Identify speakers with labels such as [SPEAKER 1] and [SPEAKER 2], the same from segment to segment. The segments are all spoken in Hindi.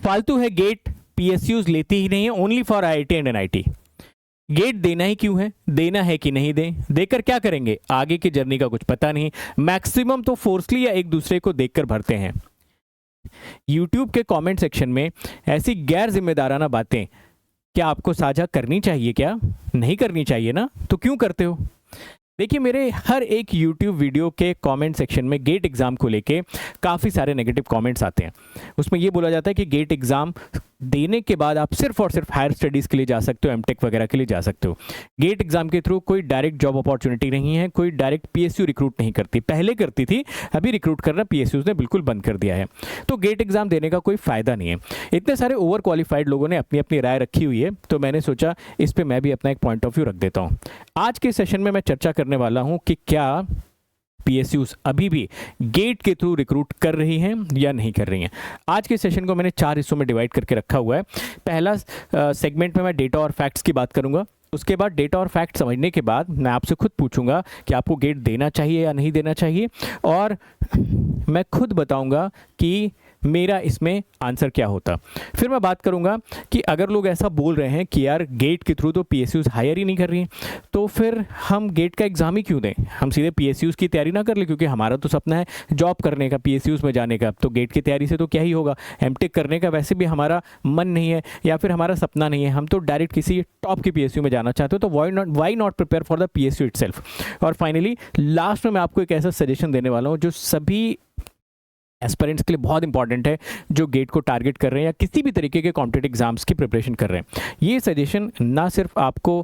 [SPEAKER 1] फालतू है गेट, पीएसयूज लेती ही नहीं है, only for IIT and NIT. GATE देना ही क्यों है, देना है कि नहीं दें, देकर क्या करेंगे, आगे की जर्नी का कुछ पता नहीं। मैक्सिमम तो फोर्सली या एक दूसरे को देखकर भरते हैं। यूट्यूब के कमेंट सेक्शन में ऐसी गैर जिम्मेदाराना बातें क्या आपको साझा करनी चाहिए, क्या नहीं करनी चाहिए ना, तो क्यों करते हो? देखिए, मेरे हर एक YouTube वीडियो के कमेंट सेक्शन में गेट एग्ज़ाम को लेके काफ़ी सारे नेगेटिव कमेंट्स आते हैं। उसमें ये बोला जाता है कि गेट एग्ज़ाम देने के बाद आप सिर्फ और सिर्फ हायर स्टडीज़ के लिए जा सकते हो, एमटेक वगैरह के लिए जा सकते हो। गेट एग्ज़ाम के थ्रू कोई डायरेक्ट जॉब अपॉर्चुनिटी नहीं है, कोई डायरेक्ट पीएसयू रिक्रूट नहीं करती। पहले करती थी, अभी रिक्रूट करना पीएसयूज़ ने बिल्कुल बंद कर दिया है। तो गेट एग्ज़ाम देने का कोई फ़ायदा नहीं है। इतने सारे ओवर क्वालिफाइड लोगों ने अपनी अपनी राय रखी हुई है, तो मैंने सोचा इस पर मैं भी अपना एक पॉइंट ऑफ व्यू रख देता हूँ। आज के सेशन में मैं चर्चा करने वाला हूँ कि क्या पीएसयूज अभी भी गेट के थ्रू रिक्रूट कर रही हैं या नहीं कर रही हैं। आज के सेशन को मैंने 4 हिस्सों में डिवाइड करके रखा हुआ है। पहला सेगमेंट में मैं डेटा और फैक्ट्स की बात करूंगा। उसके बाद डेटा और फैक्ट समझने के बाद मैं आपसे खुद पूछूंगा कि आपको गेट देना चाहिए या नहीं देना चाहिए, और मैं खुद बताऊंगा कि मेरा इसमें आंसर क्या होता। फिर मैं बात करूंगा कि अगर लोग ऐसा बोल रहे हैं कि यार गेट के थ्रू तो पीएसयूज हायर ही नहीं कर रही हैं, तो फिर हम गेट का एग्ज़ाम ही क्यों दें, हम सीधे पीएसयूज की तैयारी ना कर ले, क्योंकि हमारा तो सपना है जॉब करने का, पीएसयूज में जाने का। तो गेट की तैयारी से तो क्या ही होगा, एमटेक करने का वैसे भी हमारा मन नहीं है या फिर हमारा सपना नहीं है, हम तो डायरेक्ट किसी टॉप के पीएसयू में जाना चाहते हो। तो why not prepare for the PSU itself. और फाइनली लास्ट में मैं आपको एक ऐसा सजेशन देने वाला हूँ जो सभी एस्पिरेंट्स के लिए बहुत इंपॉर्टेंट है, जो गेट को टारगेट कर रहे हैं या किसी भी तरीके के कॉम्पिटिटिव एग्जाम्स की प्रिपरेशन कर रहे हैं। ये सजेशन ना सिर्फ आपको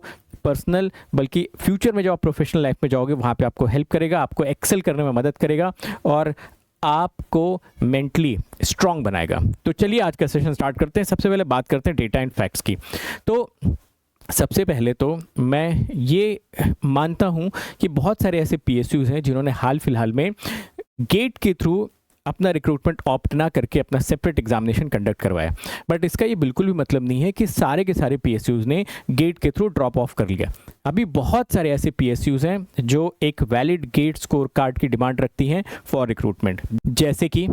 [SPEAKER 1] पर्सनल बल्कि फ्यूचर में जब आप प्रोफेशनल लाइफ में जाओगे वहाँ पे आपको हेल्प करेगा, आपको एक्सेल करने में मदद करेगा और आपको मेंटली स्ट्रांग बनाएगा। तो चलिए आज का सेशन स्टार्ट करते हैं। सबसे पहले बात करते हैं डेटा एंड फैक्ट्स की। तो सबसे पहले तो मैं ये मानता हूँ कि बहुत सारे ऐसे पीएसयूज हैं जिन्होंने हाल फिलहाल में गेट के थ्रू अपना रिक्रूटमेंट ऑप्ट ना करके अपना सेपरेट एग्जामिनेशन कंडक्ट करवाया। बट इसका ये बिल्कुल भी मतलब नहीं है कि सारे के सारे पीएसयूज ने गेट के थ्रू ड्रॉप ऑफ कर लिया। अभी बहुत सारे ऐसे पीएसयूज हैं जो एक वैलिड गेट स्कोर कार्ड की डिमांड रखती हैं फॉर रिक्रूटमेंट, जैसे कि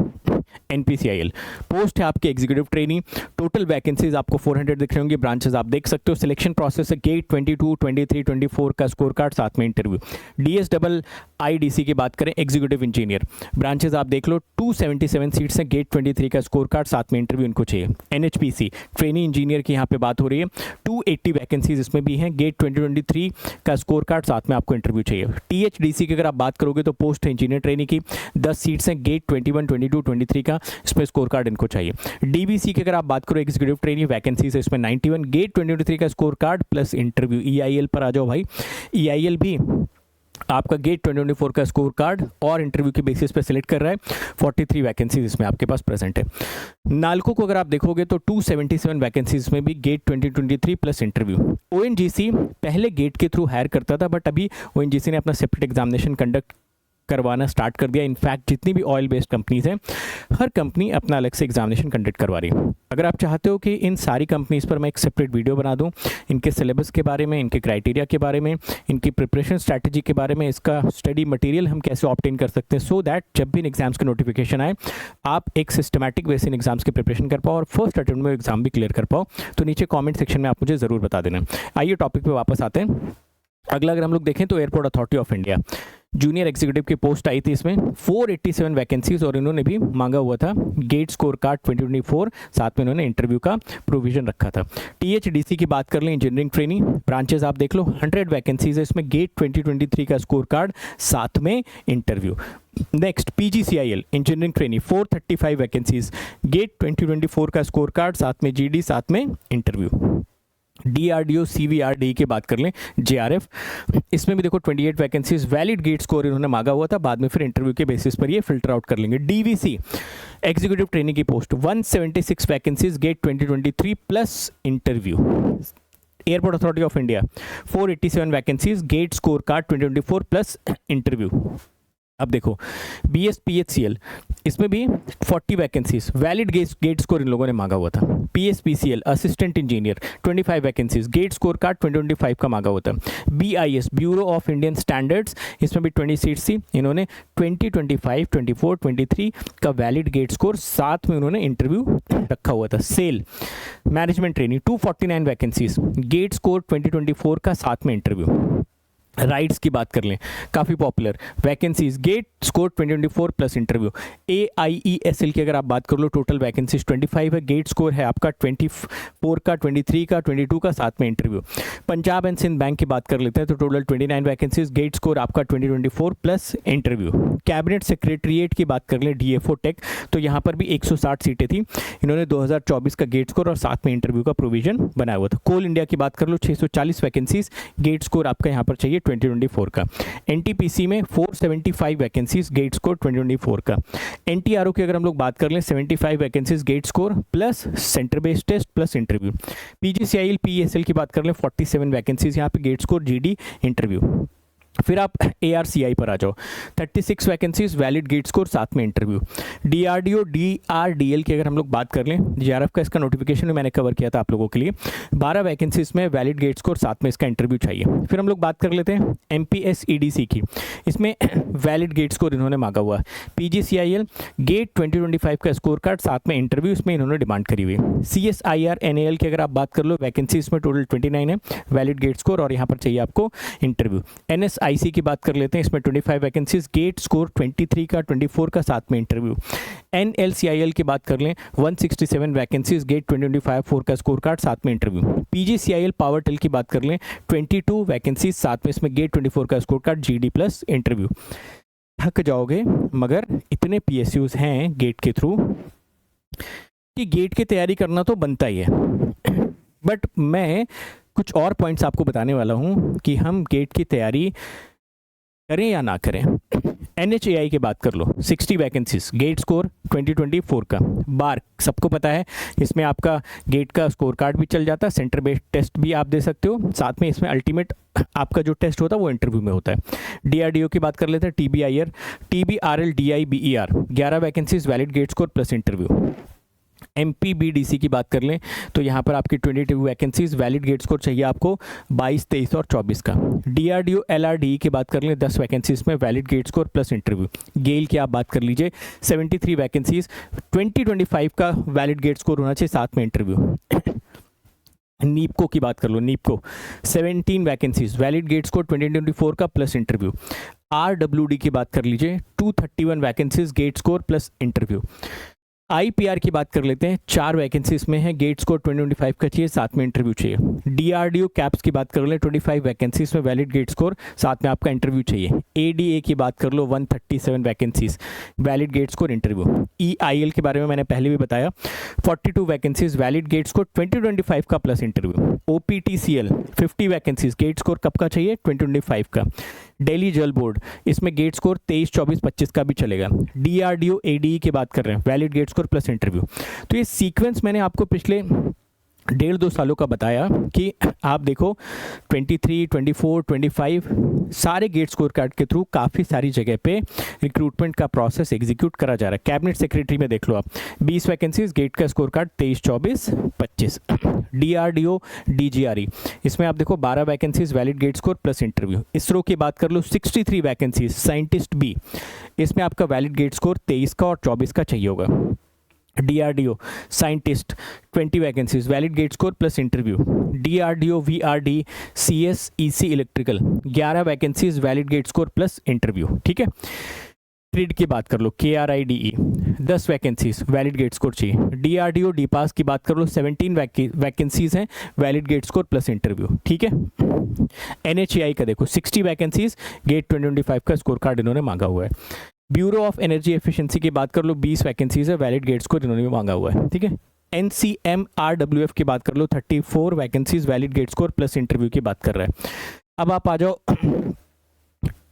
[SPEAKER 1] एनपीसीआईएल पोस्ट है आपके एग्जीक्यूटिव ट्रेनी। टोटल वैकेंसीज आपको 400 दिख रहे होंगे, ब्रांचेस आप देख सकते हो। सिलेक्शन प्रोसेस है गेट 22, 23, 24 का स्कोर कार्ड, साथ में इंटरव्यू। DSIIDC की बात करें, एग्जीक्यूटिव इंजीनियर ब्रांचेस आप देख लो, 277 सीट्स हैं, गेट 23 का स्कोर कार्ड, साथ में इंटरव्यू इनको चाहिए। NHPC ट्रेनी इंजीनियर की यहाँ पे बात हो रही है, 280 वैकेंसीज इसमें भी हैं, गेट 2023 का स्कोर कार्ड, साथ में आपको इंटरव्यू चाहिए। THDC की अगर आप बात करोगे तो पोस्ट है इंजीनियर ट्रेनी की, 10 सीट्स हैं, गेट 21, 22, 23 का, इसमें स्कोर कार्ड इनको चाहिए। DBC की अगर आप बात करो, एग्जीक्यूटिव ट्रेनी वैकेंसीज है इसमें 91, गेट 2023 का score card plus interview. EIL पर आ जाओ भाई, EIL भी आपका गेट 2024 का स्कोर कार्ड और इंटरव्यू के बेसिस पे सिलेक्ट कर रहा है। 43 वैकेंसीज इसमें आपके पास प्रेजेंट है। नालको को अगर आप देखोगे तो 277 वैकेंसीज में भी गेट 2023 प्लस इंटरव्यू। ONGC पहले गेट के थ्रू हायर करता था, बट अभी ONGC ने अपना सेपरेट एग्जामिनेशन कंडक्ट करवाना स्टार्ट कर दिया। इनफैक्ट जितनी भी ऑयल बेस्ड कंपनीज हैं, हर कंपनी अपना अलग से एग्जामिनेशन कंडक्ट करवा रही है। अगर आप चाहते हो कि इन सारी कंपनीज पर मैं एक सेपरेट वीडियो बना दूं, इनके सिलेबस के बारे में, इनके क्राइटेरिया के बारे में, इनकी प्रिपरेशन स्ट्रैटेजी के बारे में, इसका स्टडी मटेरियल हम कैसे ऑब्टेन कर सकते हैं, सो दैट जब भी इन एग्जाम्स के नोटिफिकेशन आए आप एक सिस्टमैटिक वे से इन एग्जाम्स की प्रिपरेशन कर पाओ और फर्स्ट अटेम्प्ट में एग्जाम भी क्लियर कर पाओ, तो नीचे कॉमेंट सेक्शन में आप मुझे ज़रूर बता देना। आइए टॉपिक पर वापस आते हैं। अगला अगर हम लोग देखें तो airport authority of India junior executive की पोस्ट आई थी, इसमें 487 वैकेंसीज और इन्होंने भी मांगा हुआ था गेट स्कोर कार्ड 2024, साथ में इन्होंने इंटरव्यू का प्रोविजन रखा था। THDC की बात कर लें, इंजीनियरिंग ट्रेनिंग ब्रांचेस आप देख लो, 100 वैकेंसीज है इसमें, गेट 2023 का स्कोर कार्ड, साथ में interview. Next PGCIL engineering training 435 vacancies, GATE 2024 का स्कोर कार्ड, साथ में GD, साथ में इंटरव्यू। DRDO CVRD की बात कर लें, JRF इसमें भी देखो 28 वैकेंसीज, वैलिड गेट स्कोर इन्होंने मांगा हुआ था, बाद में फिर इंटरव्यू के बेसिस पर ये फिल्टर आउट कर लेंगे। DVC एग्जीक्यूटिव ट्रेनिंग की post 176 vacancies, GATE 2023 plus interview. Airport authority of India 487 vacancies, GATE score card 2024 plus interview. अब देखो BSPHCL, इसमें भी 40 वैकेंसीज, वैलिड गेट स्कोर इन लोगों ने मांगा हुआ था। PSPCL assistant engineer 25 vacancies, GATE score card 2025 का मांगा हुआ था। BIS bureau of Indian standards, इसमें भी 20 सीट्स थी। इन्होंने 2025, 24, 23 का वैलिड गेट स्कोर, साथ में उन्होंने इंटरव्यू रखा हुआ था। SAIL management training 249 vacancies, GATE score 2024 का, साथ में इंटरव्यू। राइट्स की बात कर लें, काफ़ी popular vacancies, GATE score 2024 plus interview. AIESL की अगर आप बात कर लो, टोटल वैकेंसीज 25 है, गेट स्कोर है आपका 24 का, 23 का, 22 का, साथ में interview. Punjab and Sind bank की बात कर लेते हैं तो टोटल 29 वैकेंसीज, गेट स्कोर आपका 2024 प्लस इंटरव्यू। कैबिनेट सेक्रेटरीट की बात कर लें, DFO टेक, तो यहाँ पर भी 160 सीटें थी। इन्होंने 2024 का गेट स्कोर और साथ में इंटरव्यू का प्रोविजन बनाया हुआ था। कोल इंडिया की बात कर लो, 640 वैकेंसीज, गेट स्कोर आपका यहाँ पर चाहिए 2024 का। NTPC में 475 वैकेंसीज, गेट स्कोर 2024 का। NTRO की अगर हम लोग बात कर लें, 75 vacancies, GATE score plus centre based test plus interview. PGCIL PESL की बात कर लें, 47 वैकेंसीज, यहाँ पे गेट स्कोर, GD, इंटरव्यू। फिर आप ARCI पर आ जाओ, 36 वैकेंसीज, वैलिड गेट स्कोर, साथ में इंटरव्यू। DRDO DRDL की अगर हम लोग बात कर लें, JRF का इसका नोटिफिकेशन मैंने कवर किया था आप लोगों के लिए, 12 वैकेंसीज में वैलिड गेट स्कोर, साथ में इसका इंटरव्यू चाहिए। फिर हम लोग बात कर लेते हैं MPSEDC की, इसमें वैलिड गेट स्कोर इन्होंने मांगा हुआ है। PGCIL गेट 2025 का स्कोर कार्ड, साथ में इंटरव्यू, इसमें इन्होंने डिमांड करी हुई है। CSIR NAL की अगर आप बात कर लो, वैकेंसी इसमें टोटल 29 है, वैलिड गेट स्कोर, और यहाँ पर चाहिए आपको इंटरव्यू। NSIC की बात कर लेते हैं, इसमें 25 वैकेंसीज, गेट स्कोर 23 का, 24 का, साथ में इंटरव्यू। NLCIL की बात कर लें, 167 वैकेंसीज, गेट 2025 का स्कोर कार्ड, साथ में इंटरव्यू। PGCIL पावर टेल की बात कर लें, 22 वैकेंसीज, साथ में इसमें गेट 24 का score card, GD plus interview. थक जाओगे, मगर इतने PSUs हैं गेट के थ्रू कि गेट की तैयारी करना तो बनता ही है। बट मैं कुछ और पॉइंट्स आपको बताने वाला हूं कि हम गेट की तैयारी करें या ना करें। NHAI की बात कर लो, 60 वैकेंसीज, गेट स्कोर 2024 का। बार सबको पता है, इसमें आपका गेट का स्कोर कार्ड भी चल जाता है, सेंटर बेस्ड टेस्ट भी आप दे सकते हो, साथ में इसमें अल्टीमेट आपका जो टेस्ट होता है वो इंटरव्यू में होता है। DRDO की बात कर लेते हैं, TBIR TBRL DI BER 11 vacancies, valid GATE score plus interview. MPBDC की बात कर लें तो यहाँ पर आपकी 22 वैकेंसीज, वैलिड गेट स्कोर चाहिए आपको 22, 23 और 24 का। DRDO LRDE की बात कर लें, 10 वैकेंसीज में valid GATE score plus interview. GAIL की आप बात कर लीजिए, 73 वैकेंसीज, 2025 का वैलिड गेट स्कोर होना चाहिए, साथ में इंटरव्यू। नीपको की बात कर लो, नीपको 17 वैकेंसीज, वैलिड गेट स्कोर 2024 का प्लस इंटरव्यू। RWD की बात कर लीजिए, 231 vacancies, GATE score plus interview. IPR की बात कर लेते हैं, 4 वैकेंसीज में है, गेट स्कोर 2025 का चाहिए, साथ में इंटरव्यू चाहिए। DRDO कैप्स की बात कर लें, 25 वैकेंसीज में वैलिड गेट स्कोर, साथ में आपका इंटरव्यू चाहिए। ADA की बात कर लो, 137 vacancies, valid GATE score, interview. EIL के बारे में मैंने पहले भी बताया, 42 वैकेंसीज, वैलिड गेट स्कोर 2025 का plus interview. OPTCL 50 vacancies, GATE score कब का चाहिए, 2025 का। दिल्ली जल बोर्ड, इसमें गेट स्कोर 23, 24, 25 का भी चलेगा। DRDO ADE की बात कर रहे हैं, valid GATE score plus interview. तो ये सीक्वेंस मैंने आपको पिछले 1.5-2 सालों का बताया कि आप देखो 23, 24, 25 सारे गेट स्कोर कार्ड के थ्रू काफ़ी सारी जगह पे रिक्रूटमेंट का प्रोसेस एग्जीक्यूट करा जा रहा है। कैबिनेट सेक्रेटरी में देख लो आप, 20 वैकेंसीज, गेट का स्कोर कार्ड 23, 24, 25। DRDO DGRE, इसमें आप देखो 12 vacancies, valid GATE score plus interview. ISRO की बात कर लो, 63 वैकेंसीज, साइंटिस्ट B, इसमें आपका वैलिड गेट स्कोर 23 का और 24 का चाहिए होगा। DRDO scientist 20 vacancies, valid GATE score plus interview. DRDO VRD CSEC electrical 11 vacancies, valid GATE score plus interview. ठीक है। क्रिड की बात कर लो, KRIDE 10 vacancies, valid GATE score चाहिए। DRDO DPAS की बात कर लो, 17 वैकेंसीज हैं, valid GATE score plus interview. ठीक है। NHAI का देखो 60 वैकेंसीज, गेट 2025 का स्कोर कार्ड इन्होंने मांगा हुआ है। ब्यूरो ऑफ एनर्जी एफिशिएंसी की बात कर लो, 20 वैकेंसीज है, वैलिड गेट स्कोर इन्होंने भी मांगा हुआ है। ठीक है। NCMRWF की बात कर लो, 34 vacancies, valid GATE score plus interview की बात कर रहा है। अब आप आ जाओ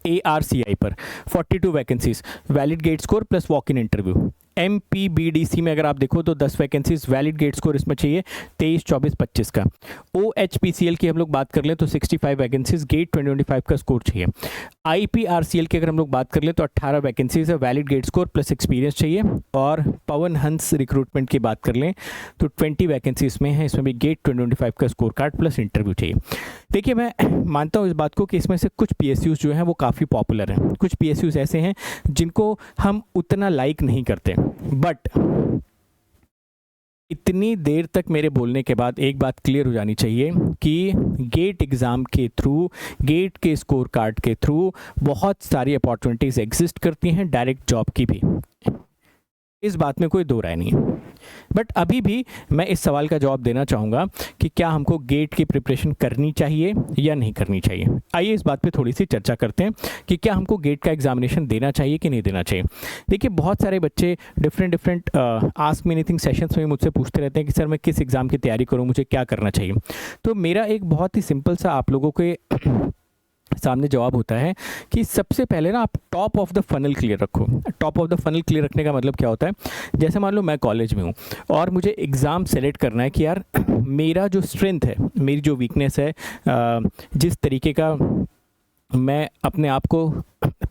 [SPEAKER 1] ARCI पर, 42 vacancies, valid GATE score plus walk in interview. MPBDC में अगर आप देखो तो 10 वैकेंसीज, वैलिड गेट स्कोर इसमें चाहिए 23, 24, 25 का। OHPCL की हम लोग बात कर लें तो 65 वैकेंसीज, गेट 2025 का स्कोर चाहिए। IPRCL की अगर हम लोग बात कर लें तो 18 वैकेंसीज है, valid GATE score plus experience चाहिए। और पवन हंस रिक्रूटमेंट की बात कर लें तो 20 वैकेंसी इसमें है, इसमें भी गेट 2025 का स्कोर कार्ड प्लस इंटरव्यू चाहिए। देखिए मैं मानता हूँ इस बात को कि इसमें से कुछ PSUs जो हैं वो काफ़ी पॉपुलर हैं, कुछ PSUs ऐसे हैं जिनको हम उतना लाइक नहीं करते, बट इतनी देर तक मेरे बोलने के बाद एक बात क्लियर हो जानी चाहिए कि गेट एग्ज़ाम के थ्रू, गेट के स्कोर कार्ड के थ्रू बहुत सारी अपॉर्चुनिटीज़ एग्जिस्ट करती हैं, डायरेक्ट जॉब की भी, इस बात में कोई दो राय नहीं है। बट अभी भी मैं इस सवाल का जवाब देना चाहूँगा कि क्या हमको गेट की प्रिपरेशन करनी चाहिए या नहीं करनी चाहिए। आइए इस बात पे थोड़ी सी चर्चा करते हैं कि क्या हमको गेट का एग्जामिनेशन देना चाहिए कि नहीं देना चाहिए। देखिए बहुत सारे बच्चे different ask me anything sessions में मुझसे पूछते रहते हैं कि सर मैं किस एग्ज़ाम की तैयारी करूँ, मुझे क्या करना चाहिए। तो मेरा एक बहुत ही सिंपल सा आप लोगों के सामने जवाब होता है कि सबसे पहले ना आप top of the funnel clear रखो। Top of the funnel clear रखने का मतलब क्या होता है, जैसे मान लो मैं कॉलेज में हूँ और मुझे एग्ज़ाम सेलेक्ट करना है कि यार मेरा जो स्ट्रेंथ है, मेरी जो वीकनेस है, जिस तरीके का मैं अपने आप को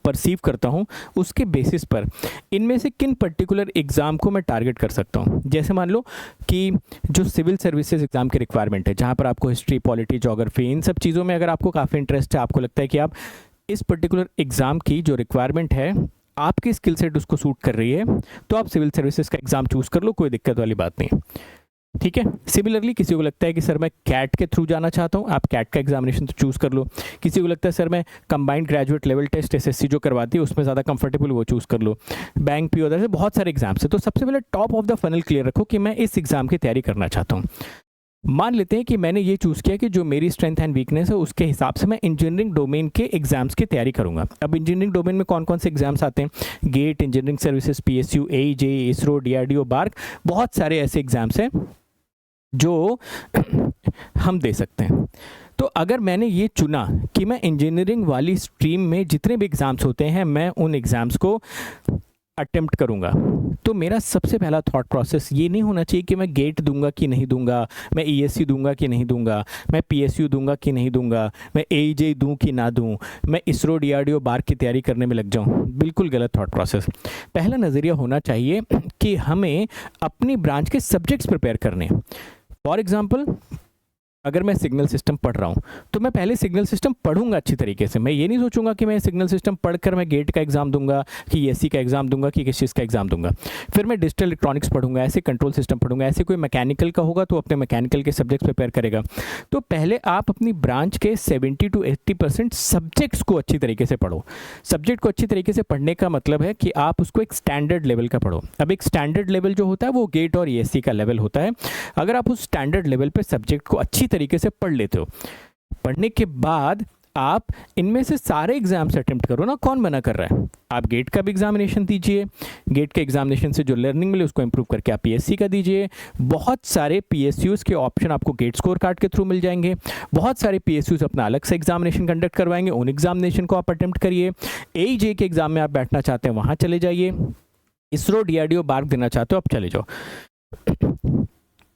[SPEAKER 1] परसीव करता हूँ, उसके बेसिस पर इनमें से किन पर्टिकुलर एग्ज़ाम को मैं टारगेट कर सकता हूँ। जैसे मान लो कि जो सिविल सर्विसेज एग्ज़ाम की रिक्वायरमेंट है, जहाँ पर आपको हिस्ट्री, पॉलिटी, ज्योग्राफी, इन सब चीज़ों में अगर आपको काफ़ी इंटरेस्ट है, आपको लगता है कि आप इस पर्टिकुलर एग्ज़ाम की जो रिक्वायरमेंट है आपकी स्किल सेट उसको सूट कर रही है, तो आप सिविल सर्विसेज का एग्ज़ाम चूज़ कर लो, कोई दिक्कत वाली बात नहीं है। ठीक है। सिमिलरली किसी को लगता है कि सर मैं कैट के थ्रू जाना चाहता हूँ, आप कैट का एग्जामिनेशन तो चूज़ कर लो। किसी को लगता है सर मैं combined graduate level test SSC जो करवाती है उसमें ज़्यादा कंफर्टेबल, वो चूज़ कर लो। बैंक PO से बहुत सारे एग्जाम्स है। तो सबसे पहले top of the funnel clear रखो कि मैं इस एग्ज़ाम की तैयारी करना चाहता हूँ। मान लेते हैं कि मैंने ये चूज़ किया कि जो मेरी स्ट्रेंथ एंड वीकनेस है उसके हिसाब से मैं इंजीनियरिंग डोमेन के एग्जाम्स की तैयारी करूंगा। अब इंजीनियरिंग डोमेन में कौन कौन से एग्जाम्स आते हैं, GATE, engineering services, PSU, AE, ISRO, DRDO, BARC, बहुत सारे ऐसे एग्जाम्स हैं जो हम दे सकते हैं। तो अगर मैंने ये चुना कि मैं इंजीनियरिंग वाली स्ट्रीम में जितने भी एग्ज़ाम्स होते हैं मैं उन एग्ज़ाम्स को अटेम्प्ट करूंगा, तो मेरा सबसे पहला थॉट प्रोसेस ये नहीं होना चाहिए कि मैं गेट दूंगा कि नहीं दूंगा, मैं ESC दूंगा कि नहीं दूंगा, मैं PSU दूंगा कि नहीं दूंगा, मैं AEJ दूं कि ना दूं, मैं ISRO, DRDO, बार्क की तैयारी करने में लग जाऊं। बिल्कुल गलत थॉट प्रोसेस। पहला नज़रिया होना चाहिए कि हमें अपनी ब्रांच के सब्जेक्ट्स प्रिपेयर करने। फॉर एग्जाम्पल अगर मैं सिग्नल सिस्टम पढ़ रहा हूँ तो मैं पहले सिग्नल सिस्टम पढ़ूंगा अच्छी तरीके से। मैं ये नहीं सोचूंगा कि मैं सिग्नल सिस्टम पढ़कर मैं गेट का एग्जाम दूंगा कि ESC का एग्जाम दूंगा कि किस चीज़ का एग्जाम दूंगा। फिर मैं डिजिटल इलेक्ट्रॉनिक्स पढ़ूंगा, ऐसे कंट्रोल सिस्टम पढ़ूंगा, ऐसे कोई मैकेनिकल का होगा तो अपने मैकेनिकल के सब्जेक्ट प्रिपेयर करेगा। तो पहले आप अपनी ब्रांच के 70 to 80% सब्जेक्ट्स को अच्छी तरीके से पढ़ो। सब्जेक्ट को अच्छी तरीके से पढ़ने का मतलब है कि आप उसको एक स्टैंडर्ड लेवल का पढ़ो। अब एक स्टैंडर्ड लेवल जो होता है वो गेट और ESC का लेवल होता है। अगर आप उस स्टैंडर्ड लेवल पर सब्जेक्ट को अच्छी तरीके से पढ़ लेते हो, पढ़ने के बाद आप इनमें से सारे एग्जाम्स अटेम्प्ट करो ना, कौन मना कर रहा है। आप गेट का भी एग्जामिनेशन दीजिए, गेट के एग्जामिनेशन से जो लर्निंग मिले उसको इंप्रूव करके आप PSC का दीजिए। बहुत सारे PSUs के ऑप्शन आपको गेट स्कोर कार्ड के थ्रू मिल जाएंगे। बहुत सारे PSUs अपना अलग से एग्जामिनेशन कंडक्ट करवाएंगे, उन एग्जामिनेशन को आप अटेम्प्ट करिए। AEJ के एग्जाम में आप बैठना चाहते हैं वहाँ चले जाइए, ISRO, DRDO, बार्क देना चाहते हो आप चले जाओ।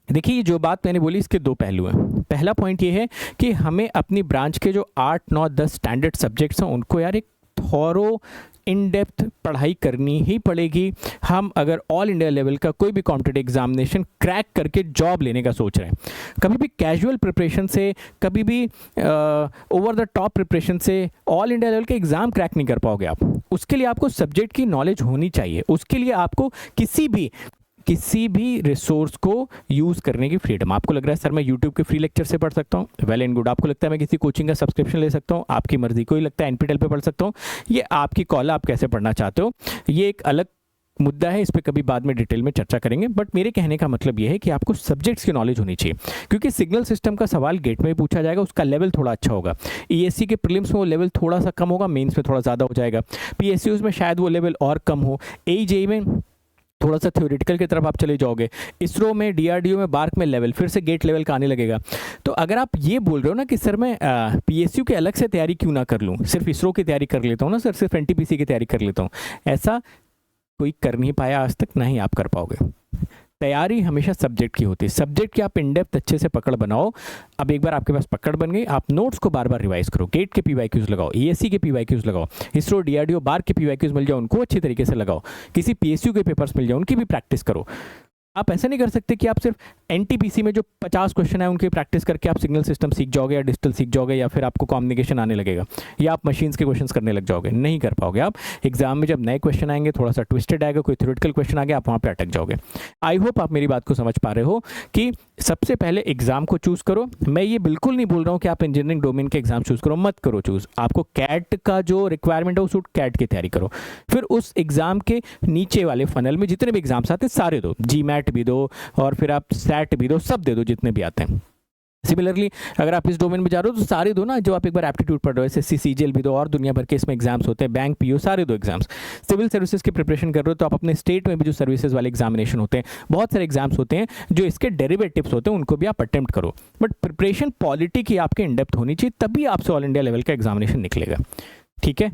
[SPEAKER 1] देखिए जो बात मैंने बोली इसके दो पहलू हैं। पहला पॉइंट ये है कि हमें अपनी ब्रांच के जो 8, 9, 10 स्टैंडर्ड सब्जेक्ट्स हैं उनको यार एक थॉरो इन डेप्थ पढ़ाई करनी ही पड़ेगी। हम अगर ऑल इंडिया लेवल का कोई भी कॉम्पिटिटिव एग्जामिनेशन क्रैक करके जॉब लेने का सोच रहे हैं, कभी भी कैजुअल प्रिपरेशन से, कभी भी ओवर द टॉप प्रिपरेशन से ऑल इंडिया लेवल के एग्ज़ाम क्रैक नहीं कर पाओगे आप। उसके लिए आपको सब्जेक्ट की नॉलेज होनी चाहिए। उसके लिए आपको किसी भी रिसोर्स को यूज़ करने की फ्रीडम। आपको लग रहा है सर मैं यूट्यूब के फ्री लेक्चर से पढ़ सकता हूँ, वेल एंड गुड। आपको लगता है मैं किसी कोचिंग का सब्सक्रिप्शन ले सकता हूँ, आपकी मर्जी। कोई लगता है NPTEL पे पढ़ सकता हूँ, ये आपकी कॉल है, आप कैसे पढ़ना चाहते हो, ये एक अलग मुद्दा है, इस पर कभी बाद में डिटेल में चर्चा करेंगे। बट मेरे कहने का मतलब ये है कि आपको सब्जेक्ट्स की नॉलेज होनी चाहिए, क्योंकि सिग्नल सिस्टम का सवाल गेट में भी पूछा जाएगा, उसका लेवल थोड़ा अच्छा होगा। ESC के प्रीलिम्स में वो लेवल थोड़ा सा कम होगा, मेंस में थोड़ा ज़्यादा हो जाएगा। PSUs में शायद वो लेवल और कम हो, AEJ में थोड़ा सा थ्योरेटिकल की तरफ आप चले जाओगे, ISRO में, DRDO में, बार्क में लेवल फिर से गेट लेवल का आने लगेगा। तो अगर आप ये बोल रहे हो ना कि सर मैं PSU के अलग से तैयारी क्यों ना कर लूँ, सिर्फ ISRO की तैयारी कर लेता हूँ ना सर, सिर्फ NTPC की तैयारी कर लेता हूँ, ऐसा कोई कर नहीं पाया आज तक, ना ही आप कर पाओगे। तैयारी हमेशा सब्जेक्ट की होती है, सब्जेक्ट की आप इन डेप्थ अच्छे से पकड़ बनाओ। अब एक बार आपके पास पकड़ बन गई, आप नोट्स को बार बार रिवाइज करो, गेट के पीवाईक्यूज लगाओ, ईएससी के पीवाईक्यूज लगाओ, इसरो डीआरडीओ बार के पीवाईक्यूज मिल जाओ उनको अच्छी तरीके से लगाओ, किसी पीएसयू के पेपर्स मिल जाओ उनकी भी प्रैक्टिस करो। आप ऐसा नहीं कर सकते कि आप सिर्फ एनटीपीसी में जो 50 क्वेश्चन है उनकी प्रैक्टिस करके आप सिग्नल सिस्टम सीख जाओगे या डिजिटल सीख जाओगे या फिर आपको कम्युनिकेशन आने लगेगा या आप मशीन्स के क्वेश्चंस करने लग जाओगे, नहीं कर पाओगे आप। एग्जाम में जब नए क्वेश्चन आएंगे, थोड़ा सा ट्विस्टेड आएगा, कोई थ्योरेटिकल क्वेश्चन आ गया, आप वहाँ पे अटक जाओगे। आई होप आप मेरी बात को समझ पा रहे हो कि सबसे पहले एग्जाम को चूज करो। मैं ये बिल्कुल नहीं बोल रहा हूँ कि आप इंजीनियरिंग डोमेन के एग्जाम चूज करो, मत करो चूज। आपको कैट का जो रिक्वायरमेंट है उस कैट की तैयारी करो, फिर उस एग्जाम के नीचे वाले फनल में जितने भी एग्जाम्स आते हैं सारे दो, जीमैट भी दो और फिर आप सैट भी दो, सब दे दो जितने भी आते हैं। सिमिलरली अगर आप इस डोमेन में जा रहे हो तो सारे दो ना, जो आप एक बार एप्टीट्यूड पढ़ रहे हो, एसएससी सीजीएल भी दो और दुनिया भर के इसमें एग्जाम्स होते हैं, बैंक पीओ सारे दो एग्जाम्स। सिविल सर्विसेज की प्रिपरेशन कर रहे हो तो आप अपने स्टेट में भी जो सर्विसेज वाले एग्जामिनेशन होते हैं, बहुत सारे एग्जाम्स होते हैं जो इसके डेरिवेटिव्स होते हैं, उनको भी आप अटेम्प्ट करो। बट प्रिपरेशन पॉलिटी की आपके इन डेप्थ होनी चाहिए, तभी आपसे ऑल इंडिया लेवल का एग्जामिनेशन निकलेगा। ठीक है।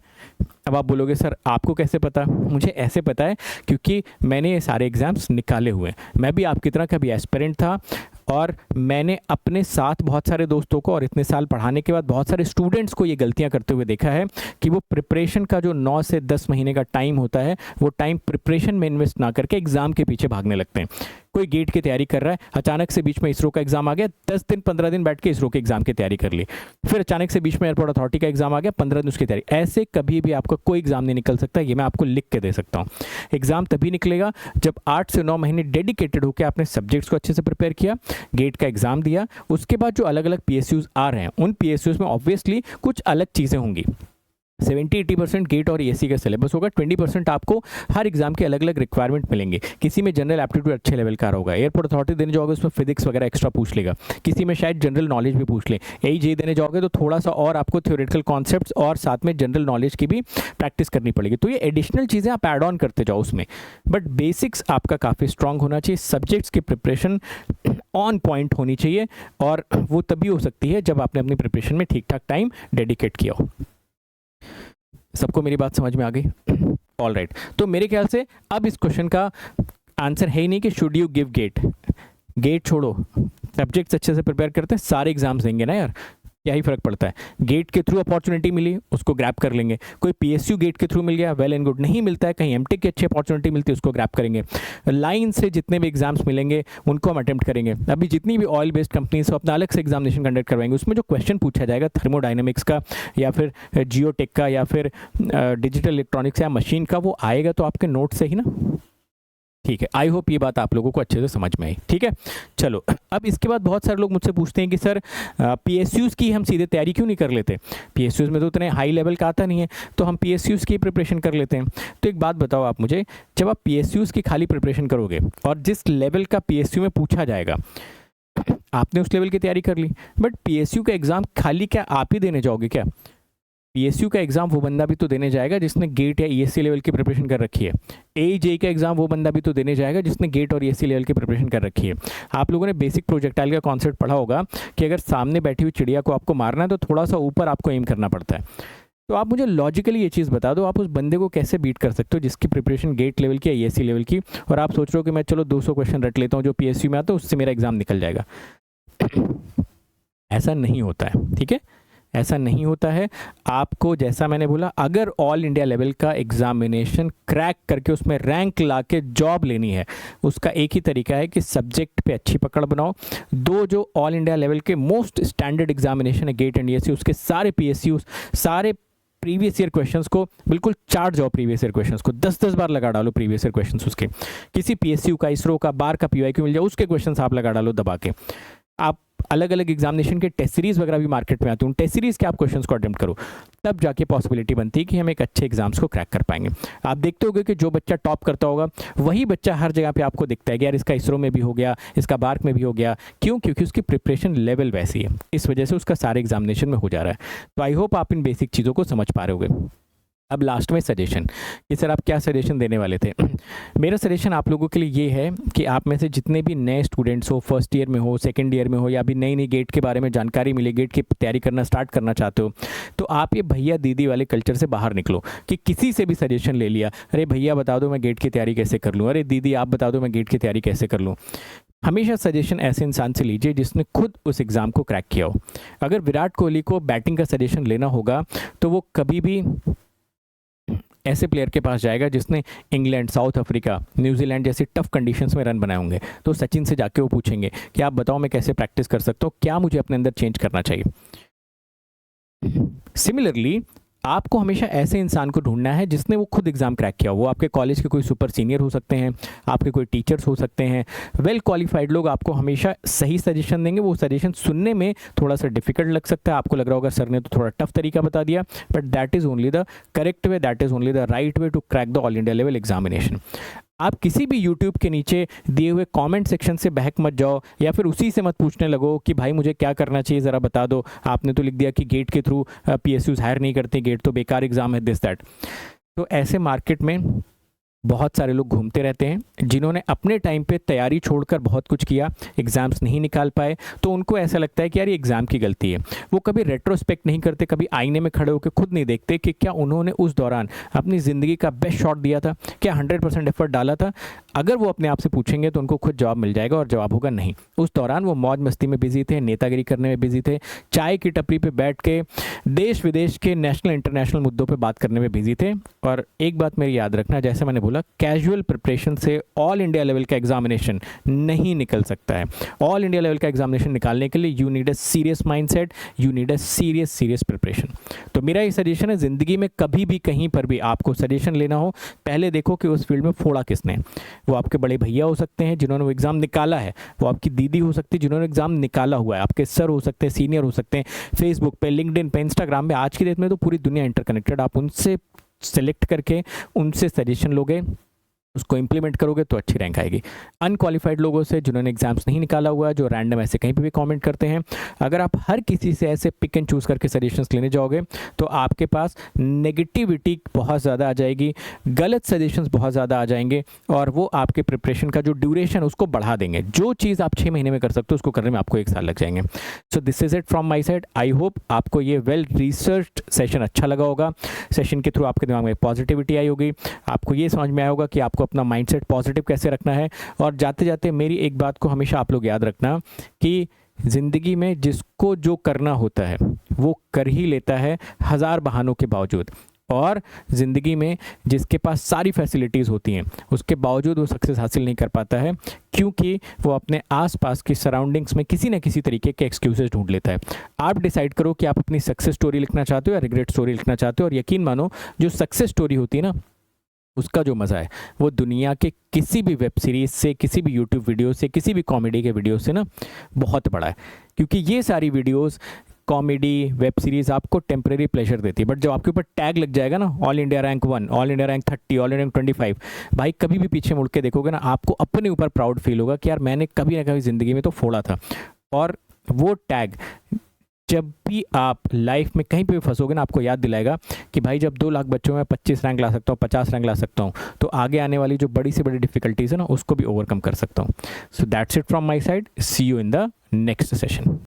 [SPEAKER 1] अब आप बोलोगे सर आपको कैसे पता? मुझे ऐसे पता है क्योंकि मैंने ये सारे एग्जाम्स निकाले हुए हैं। मैं भी आपकी तरह का भी एस्पिरेंट था और मैंने अपने साथ बहुत सारे दोस्तों को और इतने साल पढ़ाने के बाद बहुत सारे स्टूडेंट्स को ये गलतियां करते हुए देखा है कि वो प्रिपरेशन का जो 9 से 10 महीने का टाइम होता है वो टाइम प्रिपरेशन में इन्वेस्ट ना करके एग्जाम के पीछे भागने लगते हैं। कोई गेट की तैयारी कर रहा है, अचानक से बीच में इसरो का एग्जाम आ गया, 10 दिन 15 दिन बैठ के इसरो के एग्जाम की तैयारी कर ली, फिर अचानक से बीच में एयरपोर्ट अथॉरिटी का एग्जाम आ गया, 15 दिन उसकी तैयारी। ऐसे कभी भी आपका कोई एग्जाम नहीं निकल सकता, ये मैं आपको लिख के दे सकता हूँ। एग्जाम तभी निकलेगा जब 8 से 9 महीने डेडिकेटेड होकर आपने सब्जेक्ट्स को अच्छे से प्रिपेयर किया, गेट का एग्जाम दिया, उसके बाद जो अलग अलग पीएसयूज आ रहे हैं उन पीएसयूज में ऑब्वियसली कुछ अलग चीज़ें होंगी। 70-80% गेट और ईएससी का सिलेबस होगा, 20% आपको हर एग्जाम के अलग अलग रिक्वायरमेंट मिलेंगे। किसी में जनरल एप्टीट्यूड अच्छे लेवल का होगा, एयरपोर्ट अथॉरिटी देने जाओगे उसमें फिजिक्स वगैरह एक्स्ट्रा पूछ लेगा, किसी में शायद जनरल नॉलेज भी पूछ ले। एजे देने जाओगे तो थोड़ा सा और आपको थ्योरेटिकल कॉन्सेप्ट्स और साथ में जनरल नॉलेज की भी प्रैक्टिस करनी पड़ेगी। तो ये एडिशनल चीज़ें आप ऐड ऑन करते जाओ उसमें, बट बेसिक्स आपका काफ़ी स्ट्रांग होना चाहिए। सब्जेक्ट्स की प्रिपरेशन ऑन पॉइंट होनी चाहिए और वो तभी हो सकती है जब आपने अपनी प्रिपरेशन में ठीक ठाक टाइम डेडिकेट किया हो। सबको मेरी बात समझ में आ गई? All right. तो मेरे ख्याल से अब इस क्वेश्चन का आंसर है ही नहीं कि should you give GATE. GATE छोड़ो, सब्जेक्ट्स अच्छे से प्रिपेयर करते हैं, सारे एग्जाम्स देंगे ना यार, क्या ही फर्क पड़ता है। गेट के थ्रू अपॉर्चुनिटी मिली उसको ग्रैब कर लेंगे, कोई पीएसयू गेट के थ्रू मिल गया वेल एंड गुड, नहीं मिलता है कहीं एमटेक की अच्छी अपॉर्चुनिटी मिलती है उसको ग्रैब करेंगे। लाइन से जितने भी एग्जाम्स मिलेंगे उनको हम अटेम्प्ट करेंगे। अभी जितनी भी ऑयल बेस्ड कंपनीज अपना अलग से एग्जामिनेशन कंडक्ट करवाएंगे, उसमें जो क्वेश्चन पूछा जाएगा थर्मोडाइनमिक्स का या फिर जियोटेक का या फिर डिजिटल इलेक्ट्रॉनिक्स या मशीन का, वो आएगा तो आपके नोट से ही ना। ठीक है, आई होप ये बात आप लोगों को अच्छे से समझ में आई। ठीक है, चलो अब इसके बाद बहुत सारे लोग मुझसे पूछते हैं कि सर पीएसयूज़ की हम सीधे तैयारी क्यों नहीं कर लेते? पीएसयूज़ में तो उतने हाई लेवल का आता नहीं है, तो हम पीएसयूज़ की प्रिपरेशन कर लेते हैं। तो एक बात बताओ आप मुझे, जब आप पीएसयूज़ की खाली प्रिपरेशन करोगे और जिस लेवल का पीएसयू में पूछा जाएगा आपने उस लेवल की तैयारी कर ली, बट पीएसयू का एग्जाम खाली क्या आप ही देने जाओगे क्या? पीएसयू का एग्जाम वो बंदा भी तो देने जाएगा जिसने गेट या ईएससी लेवल की प्रिपरेशन कर रखी है। एजे का एग्जाम वो बंदा भी तो देने जाएगा जिसने गेट और ईएससी लेवल की प्रिपरेशन कर रखी है। आप लोगों ने बेसिक प्रोजेक्टाइल का कॉन्सेप्ट पढ़ा होगा कि अगर सामने बैठी हुई चिड़िया को आपको मारना है तो थोड़ा सा ऊपर आपको एम करना पड़ता है। तो आप मुझे लॉजिकली ये चीज़ बता दो, आप उस बंदे को कैसे बीट कर सकते हो जिसकी प्रिपरेशन गेट लेवल की या ईएससी लेवल की, और आप सोच रहे हो कि मैं चलो 200 क्वेश्चन रट लेता हूँ जो पीएसयू में आता है उससे मेरा एग्जाम निकल जाएगा। ऐसा नहीं होता है। ठीक है, ऐसा नहीं होता है। आपको जैसा मैंने बोला, अगर ऑल इंडिया लेवल का एग्जामिनेशन क्रैक करके उसमें रैंक लाके जॉब लेनी है, उसका एक ही तरीका है कि सब्जेक्ट पे अच्छी पकड़ बनाओ। दो जो ऑल इंडिया लेवल के मोस्ट स्टैंडर्ड एग्जामिनेशन है गेट एंड ईएससी, उसके सारे पीएसयू सारे प्रीवियस ईयर क्वेश्चंस को बिल्कुल चाट जाओ। प्रीवियस ईयर क्वेश्चंस को 10-10 बार लगा डालो। प्रीवियस ईयर क्वेश्चंस उसके किसी पीएसयू का, इसरो का, बार का पीवाईक्यू मिल जाए, उसके क्वेश्चंस आप लगा डालो दबा के। आप अलग अलग एग्जामिनेशन के टेस्ट सीरीज वगैरह भी मार्केट में आती हैं, उन टेस्ट सीरीज के आप क्वेश्चंस को अटेम्प्ट करो, तब जाके पॉसिबिलिटी बनती है कि हम एक अच्छे एग्जाम्स को क्रैक कर पाएंगे। आप देखते होंगे कि जो बच्चा टॉप करता होगा वही बच्चा हर जगह पे आपको दिखता है कि यार इसका इसरो में भी हो गया, इसका बार्क में भी हो गया। क्यों? क्योंकि उसकी प्रिपरेशन लेवल वैसी है, इस वजह से उसका सारे एग्जामिनेशन में हो जा रहा है। तो आई होप आप इन बेसिक चीज़ों को समझ पा रहे होंगे। अब लास्ट में सजेशन कि सर आप क्या सजेशन देने वाले थे। मेरा सजेशन आप लोगों के लिए ये है कि आप में से जितने भी नए स्टूडेंट्स हो, फर्स्ट ईयर में हो, सेकंड ईयर में हो, या अभी नई नई गेट के बारे में जानकारी मिले, गेट की तैयारी करना स्टार्ट करना चाहते हो, तो आप ये भैया दीदी वाले कल्चर से बाहर निकलो कि किसी से भी सजेशन ले लिया, अरे भैया बता दो मैं गेट की तैयारी कैसे कर लूँ, अरे दीदी आप बता दो मैं गेट की तैयारी कैसे कर लूँ। हमेशा सजेशन ऐसे इंसान से लीजिए जिसने खुद उस एग्ज़ाम को क्रैक किया हो। अगर विराट कोहली को बैटिंग का सजेशन लेना होगा तो वो कभी भी ऐसे प्लेयर के पास जाएगा जिसने इंग्लैंड, साउथ अफ्रीका, न्यूजीलैंड जैसी टफ कंडीशंस में रन बनाए होंगे। तो सचिन से जाके वो पूछेंगे कि आप बताओ मैं कैसे प्रैक्टिस कर सकता हूँ, क्या मुझे अपने अंदर चेंज करना चाहिए। सिमिलरली आपको हमेशा ऐसे इंसान को ढूंढना है जिसने वो खुद एग्जाम क्रैक किया। वो आपके कॉलेज के कोई सुपर सीनियर हो सकते हैं, आपके कोई टीचर्स हो सकते हैं, वेल क्वालिफाइड लोग आपको हमेशा सही सजेशन देंगे। वो सजेशन सुनने में थोड़ा सा डिफिकल्ट लग सकता है, आपको लग रहा होगा सर ने तो थोड़ा टफ तरीका बता दिया, but that is only the correct way, that is only the right way to crack the all India level examination. आप किसी भी YouTube के नीचे दिए हुए कमेंट सेक्शन से बहक मत जाओ, या फिर उसी से मत पूछने लगो कि भाई मुझे क्या करना चाहिए ज़रा बता दो, आपने तो लिख दिया कि गेट के थ्रू PSUs हायर नहीं करते, गेट तो बेकार एग्ज़ाम है, दिस दैट। तो ऐसे मार्केट में बहुत सारे लोग घूमते रहते हैं जिन्होंने अपने टाइम पे तैयारी छोड़कर बहुत कुछ किया, एग्ज़ाम्स नहीं निकाल पाए, तो उनको ऐसा लगता है कि यार ये एग्ज़ाम की गलती है। वो कभी रेट्रोस्पेक्ट नहीं करते, कभी आईने में खड़े होकर खुद नहीं देखते कि क्या उन्होंने उस दौरान अपनी ज़िंदगी का बेस्ट शॉट दिया था, क्या 100% एफर्ट डाला था। अगर वो अपने आप से पूछेंगे तो उनको खुद जवाब मिल जाएगा, और जवाब होगा नहीं। उस दौरान वो मौज मस्ती में बिजी थे, नेतागिरी करने में बिजी थे, चाय की टपरी पे बैठ के देश विदेश के नेशनल इंटरनेशनल मुद्दों पे बात करने में बिजी थे। और एक बात मेरी याद रखना, जैसे मैंने बोला, कैजुअल प्रिपरेशन से ऑल इंडिया लेवल का एग्जामिनेशन नहीं निकल सकता है। ऑल इंडिया लेवल का एग्जामिनेशन निकालने के लिए you need a serious mindset, you need a serious preparation. तो मेरा ये सजेशन है, ज़िंदगी में कभी भी कहीं पर भी आपको सजेशन लेना हो, पहले देखो कि उस फील्ड में फोड़ा किसने। वो आपके बड़े भैया हो सकते हैं जिन्होंने वो एग्ज़ाम निकाला है, वो आपकी दीदी हो सकती है जिन्होंने एग्ज़ाम निकाला हुआ है, आपके सर हो सकते हैं, सीनियर हो सकते हैं, फेसबुक पे, लिंक्डइन पे, इंस्टाग्राम में। आज की डेट में तो पूरी दुनिया इंटरकनेक्टेड, आप उनसे सेलेक्ट करके उनसे सजेशन लोगे, उसको इंप्लीमेंट करोगे तो अच्छी रैंक आएगी। अनक्वालिफाइड लोगों से जिन्होंने एग्जाम्स नहीं निकाला हुआ है, जो रैंडम ऐसे कहीं पे भी कमेंट करते हैं, अगर आप हर किसी से ऐसे पिक एंड चूज़ करके सजेशंस लेने जाओगे तो आपके पास नेगेटिविटी बहुत ज़्यादा आ जाएगी, गलत सजेशंस बहुत ज़्यादा आ जाएंगे, और वो आपके प्रिपरेशन का जो ड्यूरेशन उसको बढ़ा देंगे। जो चीज़ आप 6 महीने में कर सकते हो उसको करने में आपको 1 साल लग जाएंगे। So this is it from my side. I hope आपको ये वेल रिसर्च्ड सेशन अच्छा लगा होगा। सेशन के थ्रू आपके दिमाग में पॉजिटिविटी आई होगी, आपको ये समझ में आया होगा कि आपको अपना माइंडसेट पॉजिटिव कैसे रखना है। और जाते जाते मेरी एक बात को हमेशा आप लोग याद रखना कि ज़िंदगी में जिसको जो करना होता है वो कर ही लेता है 1000 बहानों के बावजूद, और ज़िंदगी में जिसके पास सारी फैसिलिटीज़ होती हैं उसके बावजूद वो सक्सेस हासिल नहीं कर पाता है, क्योंकि वो अपने आसपास की सराउंडिंग्स में किसी न किसी तरीके के एक्सक्यूजेस ढूंढ लेता है। आप डिसाइड करो कि आप अपनी सक्सेस स्टोरी लिखना चाहते हो या रिग्रेट स्टोरी लिखना चाहते हो, और यकीन मानो जो सक्सेस स्टोरी होती है ना, उसका जो मज़ा है वो दुनिया के किसी भी वेब सीरीज़ से, किसी भी यूट्यूब वीडियो से, किसी भी कॉमेडी के वीडियो से ना बहुत बड़ा है। क्योंकि ये सारी वीडियोस, कॉमेडी, वेब सीरीज़ आपको टेम्परेरी प्लेजर देती है, बट जब आपके ऊपर टैग लग जाएगा ना, all India rank 1, all India rank 30, all India rank 25, भाई कभी भी पीछे मुड़ के देखोगे ना, आपको अपने ऊपर प्राउड फील होगा कि यार मैंने कभी ना कभी ज़िंदगी में तो फोड़ा था। और वो टैग जब भी आप लाइफ में कहीं पे भी फंसोगे ना, आपको याद दिलाएगा कि भाई जब 2 लाख बच्चों में 25 रैंक ला सकता हूँ, 50 रैंक ला सकता हूँ, तो आगे आने वाली जो बड़ी से बड़ी डिफिकल्टीज है ना, उसको भी ओवरकम कर सकता हूँ। So that's it from my side. See you in the next session.